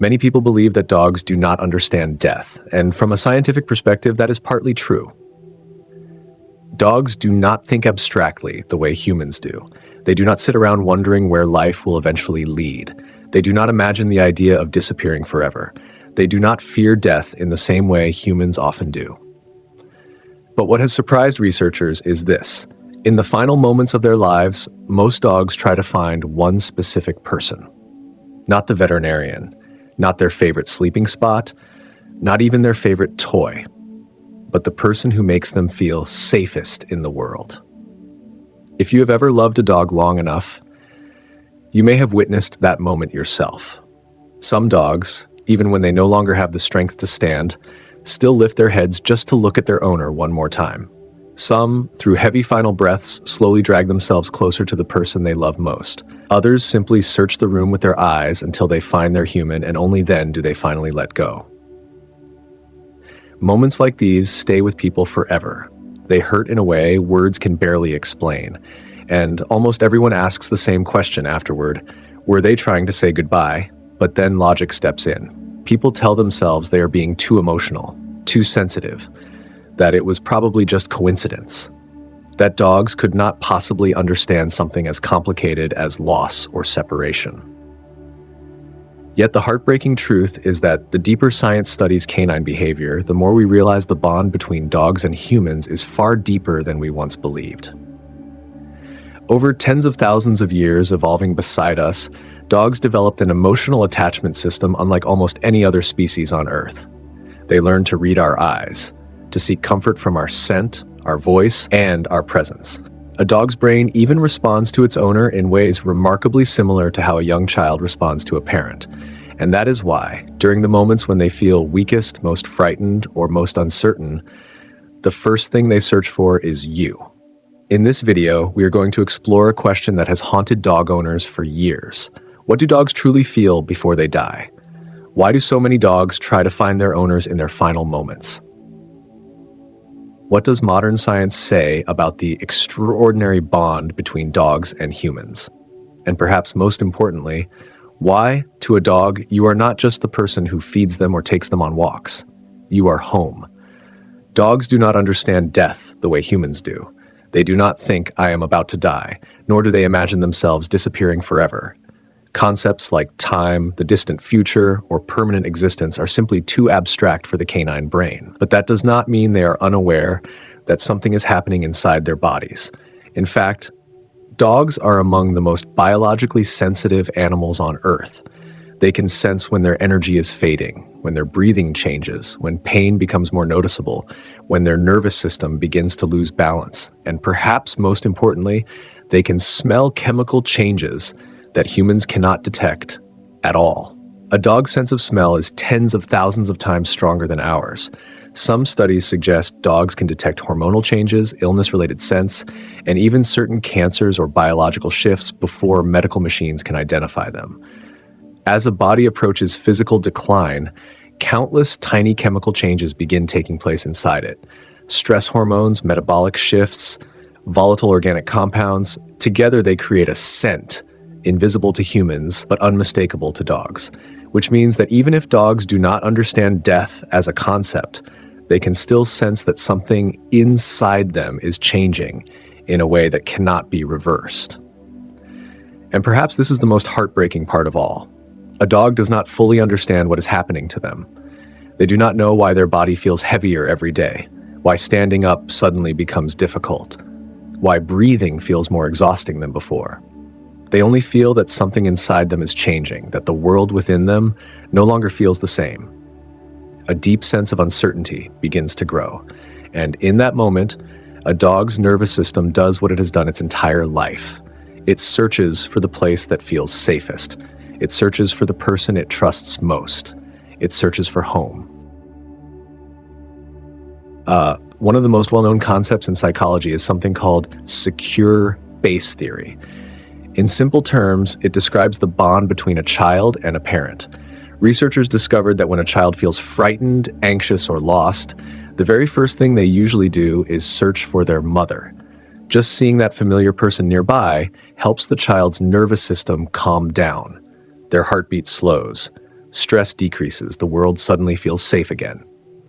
Many people believe that dogs do not understand death, and from a scientific perspective, that is partly true. Dogs do not think abstractly the way humans do. They do not sit around wondering where life will eventually lead. They do not imagine the idea of disappearing forever. They do not fear death in the same way humans often do. But what has surprised researchers is this. In the final moments of their lives, most dogs try to find one specific person. Not the veterinarian, not their favorite sleeping spot, not even their favorite toy, but the person who makes them feel safest in the world. If you have ever loved a dog long enough, you may have witnessed that moment yourself. Some dogs, even when they no longer have the strength to stand, still lift their heads just to look at their owner one more time. Some, through heavy final breaths, slowly drag themselves closer to the person they love most. Others simply search the room with their eyes until they find their human, and only then do they finally let go. Moments like these stay with people forever. They hurt in a way words can barely explain. And almost everyone asks the same question afterward. Were they trying to say goodbye? But then logic steps in. People tell themselves they are being too emotional, too sensitive, that it was probably just coincidence, that dogs could not possibly understand something as complicated as loss or separation. Yet the heartbreaking truth is that the deeper science studies canine behavior, the more we realize the bond between dogs and humans is far deeper than we once believed. Over tens of thousands of years evolving beside us, dogs developed an emotional attachment system unlike almost any other species on Earth. They learned to read our eyes, to seek comfort from our scent, our voice, and our presence. A dog's brain even responds to its owner in ways remarkably similar to how a young child responds to a parent. And that is why, during the moments when they feel weakest, most frightened, or most uncertain, the first thing they search for is you. In this video, we are going to explore a question that has haunted dog owners for years. What do dogs truly feel before they die? Why do so many dogs try to find their owners in their final moments? What does modern science say about the extraordinary bond between dogs and humans? And perhaps most importantly, why, to a dog, you are not just the person who feeds them or takes them on walks. You are home. Dogs do not understand death the way humans do. They do not think, I am about to die, nor do they imagine themselves disappearing forever. Concepts like time, the distant future, or permanent existence are simply too abstract for the canine brain. But that does not mean they are unaware that something is happening inside their bodies. In fact, dogs are among the most biologically sensitive animals on Earth. They can sense when their energy is fading, when their breathing changes, when pain becomes more noticeable, when their nervous system begins to lose balance, and perhaps most importantly, they can smell chemical changes that humans cannot detect at all. A dog's sense of smell is tens of thousands of times stronger than ours. Some studies suggest dogs can detect hormonal changes, illness-related scents, and even certain cancers or biological shifts before medical machines can identify them. As a body approaches physical decline, countless tiny chemical changes begin taking place inside it. Stress hormones, metabolic shifts, volatile organic compounds, together they create a scent, invisible to humans, but unmistakable to dogs, which means that even if dogs do not understand death as a concept, they can still sense that something inside them is changing in a way that cannot be reversed. And perhaps this is the most heartbreaking part of all. A dog does not fully understand what is happening to them. They do not know why their body feels heavier every day, why standing up suddenly becomes difficult, why breathing feels more exhausting than before. They only feel that something inside them is changing, that the world within them no longer feels the same. A deep sense of uncertainty begins to grow, and in that moment, a dog's nervous system does what it has done its entire life. It searches for the place that feels safest. It searches for the person it trusts most. It searches for home. One of the most well-known concepts in psychology is something called secure base theory. In simple terms, it describes the bond between a child and a parent. Researchers discovered that when a child feels frightened, anxious, or lost, the very first thing they usually do is search for their mother. Just seeing that familiar person nearby helps the child's nervous system calm down. Their heartbeat slows. Stress decreases, the world suddenly feels safe again.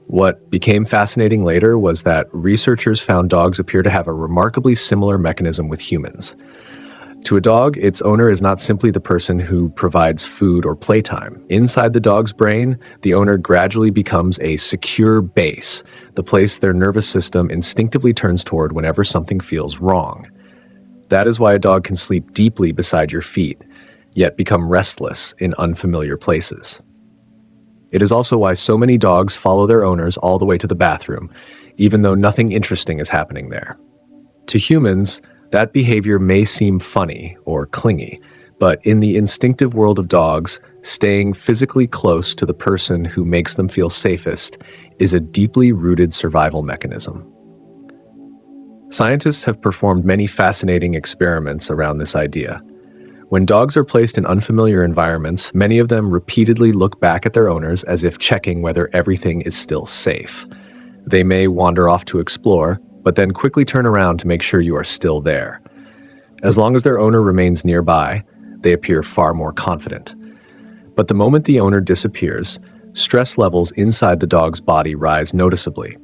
What became fascinating later was that researchers found dogs appear to have a remarkably similar mechanism with humans. To a dog, its owner is not simply the person who provides food or playtime. Inside the dog's brain, the owner gradually becomes a secure base, the place their nervous system instinctively turns toward whenever something feels wrong. That is why a dog can sleep deeply beside your feet, yet become restless in unfamiliar places. It is also why so many dogs follow their owners all the way to the bathroom, even though nothing interesting is happening there. To humans, that behavior may seem funny or clingy, but in the instinctive world of dogs, staying physically close to the person who makes them feel safest is a deeply rooted survival mechanism. Scientists have performed many fascinating experiments around this idea. When dogs are placed in unfamiliar environments, many of them repeatedly look back at their owners as if checking whether everything is still safe. They may wander off to explore, but then quickly turn around to make sure you are still there. As long as their owner remains nearby, they appear far more confident. But the moment the owner disappears, stress levels inside the dog's body rise noticeably.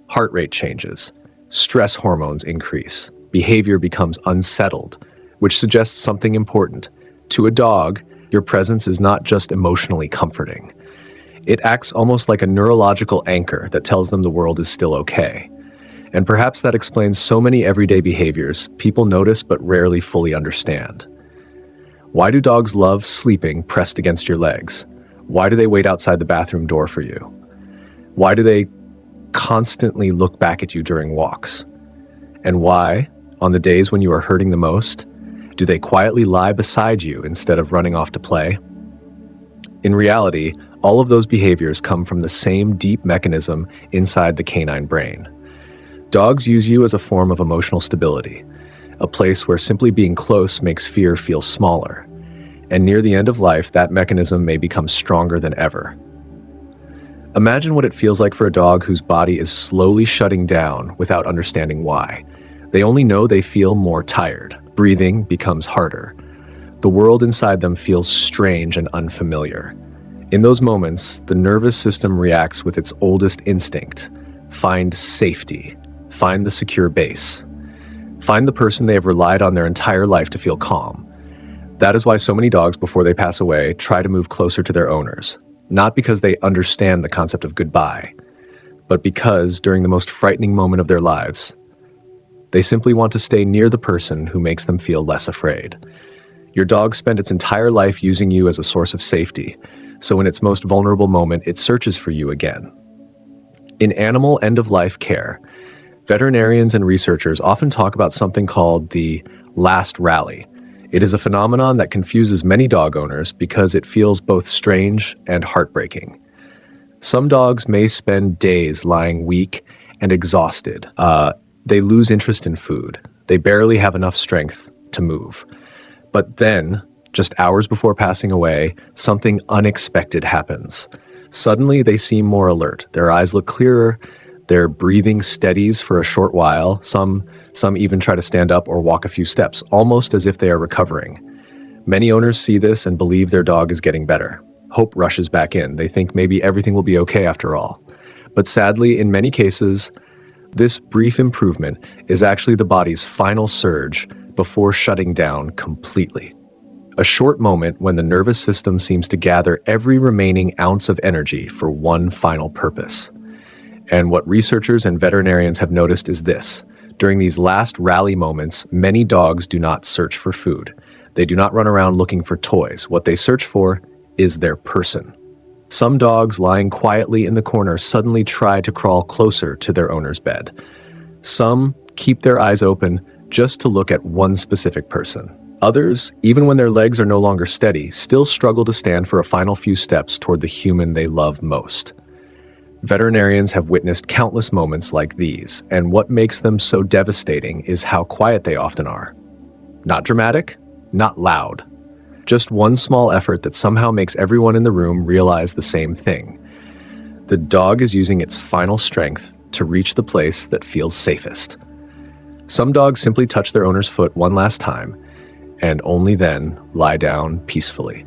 Heart rate changes, stress hormones increase, behavior becomes unsettled, which suggests something important. To a dog, your presence is not just emotionally comforting. It acts almost like a neurological anchor that tells them the world is still okay. And perhaps that explains so many everyday behaviors people notice but rarely fully understand. Why do dogs love sleeping pressed against your legs? Why do they wait outside the bathroom door for you? Why do they constantly look back at you during walks? And why, on the days when you are hurting the most, do they quietly lie beside you instead of running off to play? In reality, all of those behaviors come from the same deep mechanism inside the canine brain. Dogs use you as a form of emotional stability, a place where simply being close makes fear feel smaller. And near the end of life, that mechanism may become stronger than ever. Imagine what it feels like for a dog whose body is slowly shutting down without understanding why. They only know they feel more tired. Breathing becomes harder. The world inside them feels strange and unfamiliar. In those moments, the nervous system reacts with its oldest instinct: find safety. Find the secure base. Find the person they have relied on their entire life to feel calm. That is why so many dogs, before they pass away, try to move closer to their owners. Not because they understand the concept of goodbye, but because, during the most frightening moment of their lives, they simply want to stay near the person who makes them feel less afraid. Your dog spent its entire life using you as a source of safety, so in its most vulnerable moment, it searches for you again. In animal end-of-life care, veterinarians and researchers often talk about something called the last rally. It is a phenomenon that confuses many dog owners because it feels both strange and heartbreaking. Some dogs may spend days lying weak and exhausted. They lose interest in food. They barely have enough strength to move. But then, just hours before passing away, something unexpected happens. Suddenly, they seem more alert. Their eyes look clearer. Their breathing steadies for a short while. Some even try to stand up or walk a few steps, almost as if they are recovering. Many owners see this and believe their dog is getting better. Hope rushes back in. They think maybe everything will be okay after all. But sadly, in many cases, this brief improvement is actually the body's final surge before shutting down completely. A short moment when the nervous system seems to gather every remaining ounce of energy for one final purpose. And what researchers and veterinarians have noticed is this: during these last rally moments, many dogs do not search for food. They do not run around looking for toys. What they search for is their person. Some dogs lying quietly in the corner suddenly try to crawl closer to their owner's bed. Some keep their eyes open just to look at one specific person. Others, even when their legs are no longer steady, still struggle to stand for a final few steps toward the human they love most. Veterinarians have witnessed countless moments like these, and what makes them so devastating is how quiet they often are. Not dramatic, not loud. Just one small effort that somehow makes everyone in the room realize the same thing. The dog is using its final strength to reach the place that feels safest. Some dogs simply touch their owner's foot one last time, and only then lie down peacefully.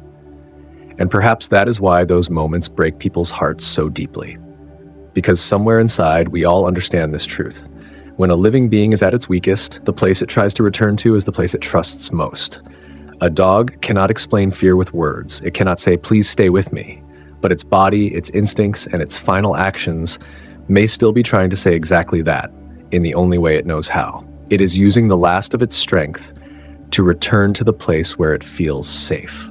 And perhaps that is why those moments break people's hearts so deeply. Because somewhere inside, we all understand this truth. When a living being is at its weakest, the place it tries to return to is the place it trusts most. A dog cannot explain fear with words. It cannot say, "Please stay with me." But its body, its instincts, and its final actions may still be trying to say exactly that, in the only way it knows how. It is using the last of its strength to return to the place where it feels safe.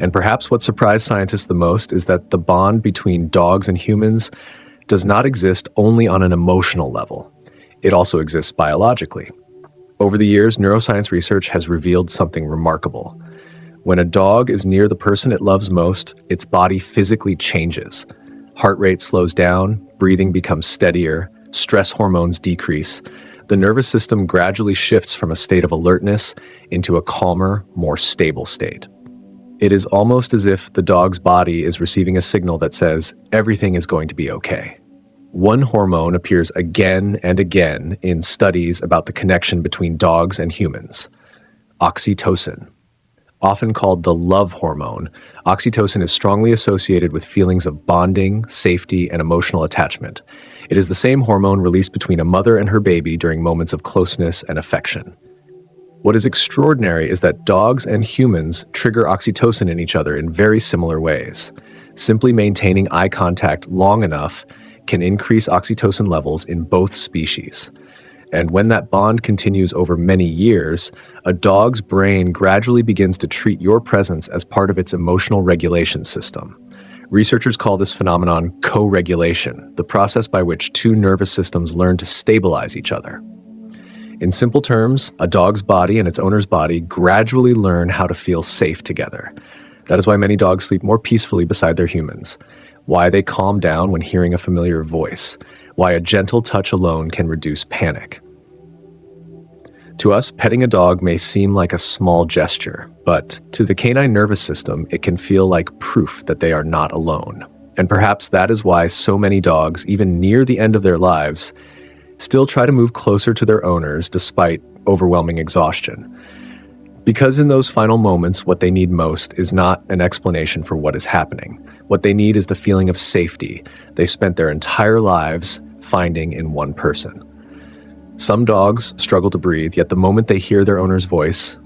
And perhaps what surprised scientists the most is that the bond between dogs and humans does not exist only on an emotional level. It also exists biologically. Over the years, neuroscience research has revealed something remarkable. When a dog is near the person it loves most, its body physically changes. Heart rate slows down, breathing becomes steadier, stress hormones decrease. The nervous system gradually shifts from a state of alertness into a calmer, more stable state. It is almost as if the dog's body is receiving a signal that says everything is going to be okay. One hormone appears again and again in studies about the connection between dogs and humans: oxytocin. Often called the love hormone, oxytocin is strongly associated with feelings of bonding, safety, and emotional attachment. It is the same hormone released between a mother and her baby during moments of closeness and affection. What is extraordinary is that dogs and humans trigger oxytocin in each other in very similar ways. Simply maintaining eye contact long enough can increase oxytocin levels in both species. And when that bond continues over many years, a dog's brain gradually begins to treat your presence as part of its emotional regulation system. Researchers call this phenomenon co-regulation, the process by which two nervous systems learn to stabilize each other. In simple terms, a dog's body and its owner's body gradually learn how to feel safe together. That is why many dogs sleep more peacefully beside their humans, why they calm down when hearing a familiar voice, why a gentle touch alone can reduce panic. To us, petting a dog may seem like a small gesture, but to the canine nervous system, it can feel like proof that they are not alone. And perhaps that is why so many dogs, even near the end of their lives, still try to move closer to their owners despite overwhelming exhaustion. Because in those final moments, what they need most is not an explanation for what is happening. What they need is the feeling of safety they spent their entire lives finding in one person. Some dogs struggle to breathe, yet the moment they hear their owner's voice,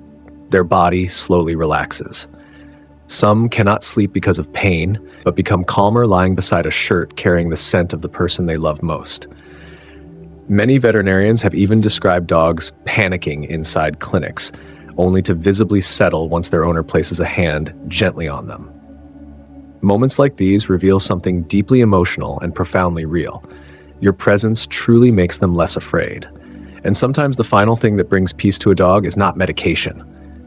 their body slowly relaxes. Some cannot sleep because of pain, but become calmer lying beside a shirt carrying the scent of the person they love most. Many veterinarians have even described dogs panicking inside clinics, only to visibly settle once their owner places a hand gently on them. Moments like these reveal something deeply emotional and profoundly real. Your presence truly makes them less afraid. And sometimes the final thing that brings peace to a dog is not medication,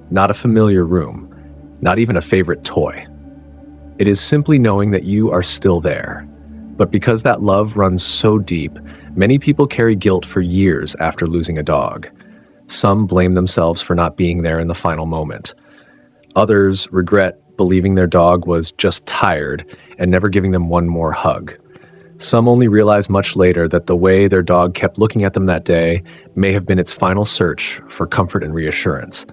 not a familiar room, not even a favorite toy. It is simply knowing that you are still there. But because that love runs so deep, many people carry guilt for years after losing a dog. Some blame themselves for not being there in the final moment. Others regret believing their dog was just tired and never giving them one more hug. Some only realize much later that the way their dog kept looking at them that day may have been its final search for comfort and reassurance.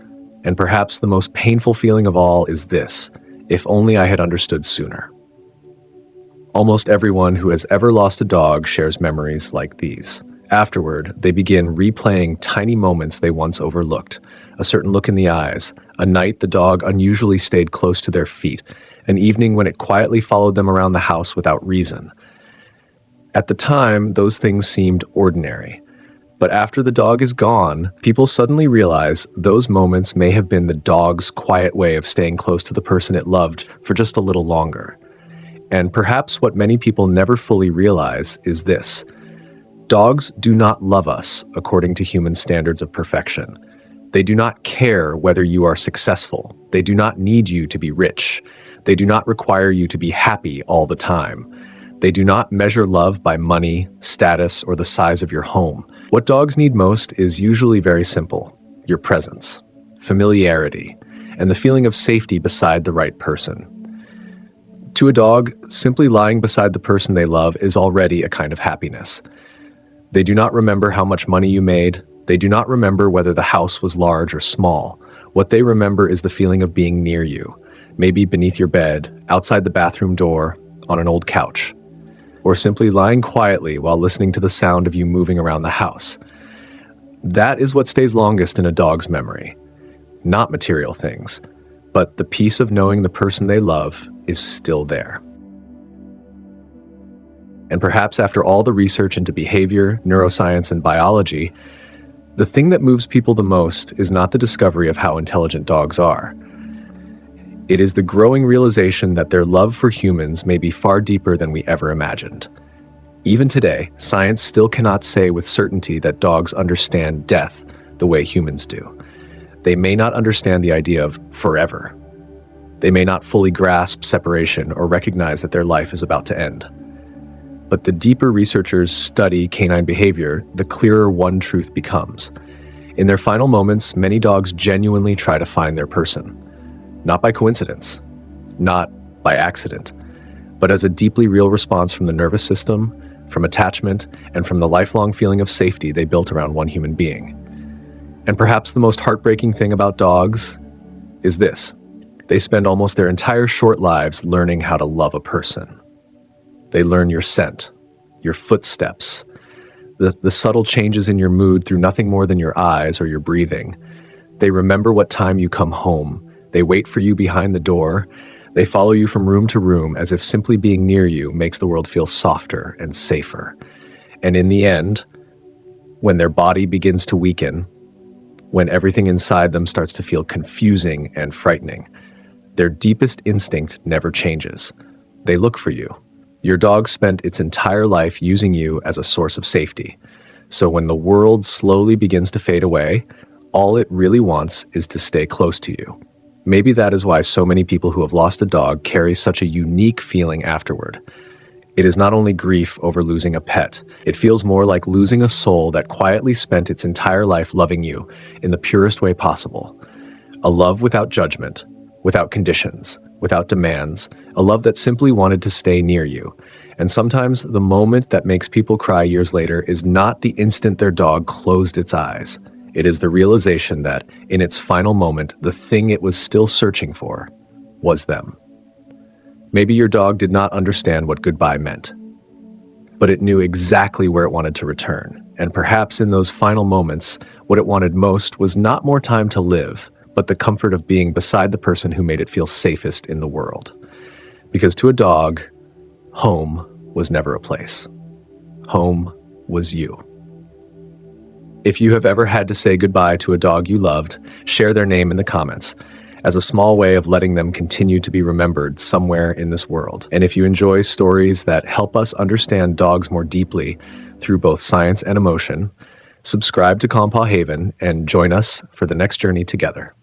And perhaps the most painful feeling of all is this: if only I had understood sooner. Almost everyone who has ever lost a dog shares memories like these. Afterward, they begin replaying tiny moments they once overlooked: a certain look in the eyes, a night the dog unusually stayed close to their feet, an evening when it quietly followed them around the house without reason. At the time, those things seemed ordinary. But after the dog is gone, people suddenly realize those moments may have been the dog's quiet way of staying close to the person it loved for just a little longer. And perhaps what many people never fully realize is this: dogs do not love us according to human standards of perfection. They do not care whether you are successful. They do not need you to be rich. They do not require you to be happy all the time. They do not measure love by money, status, or the size of your home. What dogs need most is usually very simple: your presence, familiarity, and the feeling of safety beside the right person. To a dog, simply lying beside the person they love is already a kind of happiness. They do not remember how much money you made. They do not remember whether the house was large or small, What they remember is the feeling of being near you, maybe beneath your bed, outside the bathroom door, on an old couch, or simply lying quietly while listening to the sound of you moving around the house. That is what stays longest in a dog's memory. Not material things, but the peace of knowing the person they love is still there. And perhaps after all the research into behavior, neuroscience, and biology, the thing that moves people the most is not the discovery of how intelligent dogs are. It is the growing realization that their love for humans may be far deeper than we ever imagined. Even today, science still cannot say with certainty that dogs understand death the way humans do. They may not understand the idea of forever. They may not fully grasp separation or recognize that their life is about to end. But the deeper researchers study canine behavior, the clearer one truth becomes. In their final moments, many dogs genuinely try to find their person. Not by coincidence, not by accident, but as a deeply real response from the nervous system, from attachment, and from the lifelong feeling of safety they built around one human being. And perhaps the most heartbreaking thing about dogs is this: they spend almost their entire short lives learning how to love a person. They learn your scent, your footsteps, the subtle changes in your mood through nothing more than your eyes or your breathing. They remember what time you come home. They wait for you behind the door. They follow you from room to room as if simply being near you makes the world feel softer and safer. And in the end, when their body begins to weaken, when everything inside them starts to feel confusing and frightening, their deepest instinct never changes. They look for you. Your dog spent its entire life using you as a source of safety. So when the world slowly begins to fade away, all it really wants is to stay close to you. Maybe that is why so many people who have lost a dog carry such a unique feeling afterward. It is not only grief over losing a pet, it feels more like losing a soul that quietly spent its entire life loving you in the purest way possible. A love without judgment, without conditions, without demands, a love that simply wanted to stay near you. And sometimes the moment that makes people cry years later is not the instant their dog closed its eyes. It is the realization that, in its final moment, the thing it was still searching for was them. Maybe your dog did not understand what goodbye meant, but it knew exactly where it wanted to return. And perhaps in those final moments, what it wanted most was not more time to live, but the comfort of being beside the person who made it feel safest in the world. Because to a dog, home was never a place. Home was you. If you have ever had to say goodbye to a dog you loved, share their name in the comments, as a small way of letting them continue to be remembered somewhere in this world. And if you enjoy stories that help us understand dogs more deeply through both science and emotion, subscribe to CalmPaw Haven and join us for the next journey together.